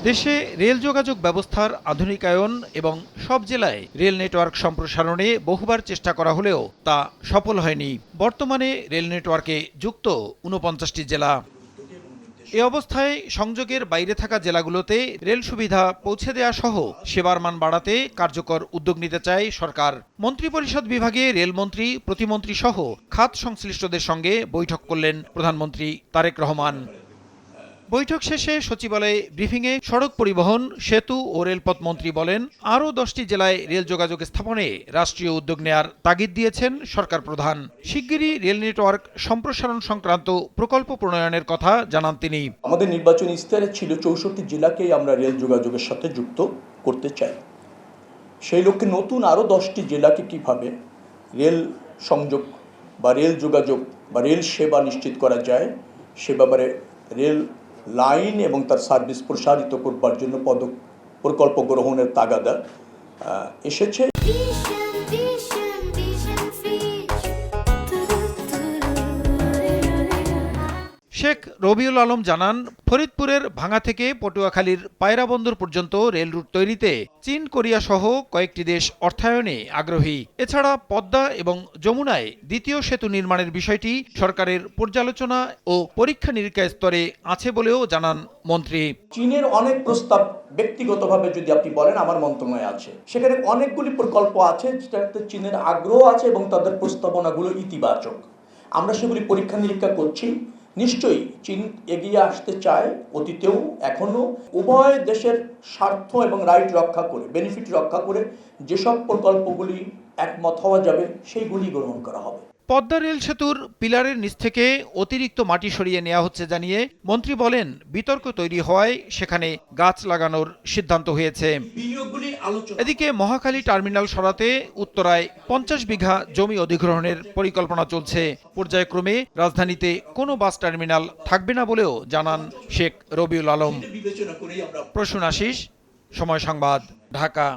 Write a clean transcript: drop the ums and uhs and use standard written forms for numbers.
দেশে রেল যোগাযোগ ব্যবস্থার আধুনিকায়ন এবং সব জেলায় রেল নেটওয়ার্ক সম্প্রসারণে বহুবার চেষ্টা করা হলেও তা সফল হয়নি। বর্তমানে রেল নেটওয়ার্কে যুক্ত ৪৯টি জেলা। এ অবস্থায় সংযোগের বাইরে থাকা জেলাগুলোতে রেল সুবিধা পৌঁছে দেওয়া সহ সেবার মান বাড়াতে কার্যকর উদ্যোগ নিতে চায় সরকার। মন্ত্রিপরিষদ বিভাগে রেলমন্ত্রী, প্রতিমন্ত্রী সহ খাত সংশ্লিষ্টদের সঙ্গে বৈঠক করলেন প্রধানমন্ত্রী তারেক রহমান। বৈঠক শেষে সচিবালয়ে ব্রিফিংয়ে সড়ক পরিবহন, সেতু ও রেলপথ মন্ত্রী বলেন, আরও 10টি জেলায় রেল যোগাযোগ স্থাপনে রাষ্ট্রীয় উদ্যোগ নেয়ার তাগিদ দিয়েছেন সরকার প্রধান। শিগগিরই রেল নেটওয়ার্ক সম্প্রসারণ সংক্রান্ত প্রকল্প প্রণয়নের কথা জানান তিনি। আমাদের নির্বাচনী ইস্তাহারে ছিল 64 জেলাকেই আমরা রেল যোগাযোগের সাথে যুক্ত করতে চাই। সেই লক্ষ্যে নতুন আরও 10টি জেলাকে কিভাবে রেল সংযোগ বা রেল যোগাযোগ বা রেল সেবা নিশ্চিত করা যায় সে ব্যাপারে রেল লাইন এবং তার সার্ভিস প্রসারিত করবার জন্য প্রকল্প গ্রহণের তাগাদা এসেছে। শেখ রবিউল আলম জানান, ফরিদপুরের ভাঙা থেকে পটুয়াখালীর পায়রা বন্দর পর্যন্ত রেল রুট তৈরিতে চীন, কোরিয়া সহ কয়েকটি দেশ অর্থায়নে আগ্রহী। এছাড়া পদ্মা এবং যমুনায় দ্বিতীয় সেতু নির্মাণের বিষয়টি সরকারের পর্যালোচনা ও পরীক্ষা নিরীক্ষা স্তরে আছে বলেও জানান মন্ত্রী। চীনের অনেক প্রস্তাব ব্যক্তিগতভাবে যদি আপনি বলেন আমার মন্ত্রণালয়ে আছে, সেখানে অনেকগুলি প্রকল্প আছে যেটাতে চীনের আগ্রহ আছে এবং তাদের প্রস্তাবনাগুলো ইতিবাচক। আমরা সেগুলি পরীক্ষা নিরীক্ষা করছি। নিশ্চয়ই চীন এগিয়ে আসতে চায়, অতীতেও এখনো। উভয় দেশের স্বার্থ এবং রাইট রক্ষা করে, বেনিফিট রক্ষা করে যেসব প্রকল্পগুলি একমত হওয়া যাবে সেইগুলি গ্রহণ করা হবে। পদ্মা রেল সেতুর পিলারের নিচ থেকে অতিরিক্ত মাটি সরিয়ে নেওয়া হচ্ছে জানিয়ে মন্ত্রী বলেন, বিতর্ক তৈরি হওয়ায় সেখানে গাছ লাগানোর সিদ্ধান্ত হয়েছে। এদিকে মহাখালী টার্মিনাল সরাতে উত্তরায় 50 বিঘা জমি অধিগ্রহণের পরিকল্পনা চলছে। পর্যায়ক্রমে রাজধানীতে কোনো বাস টার্মিনাল থাকবে না বলেও জানান শেখ রবিউল আলম। প্রসূন আশিস, সময় সংবাদ, ঢাকা।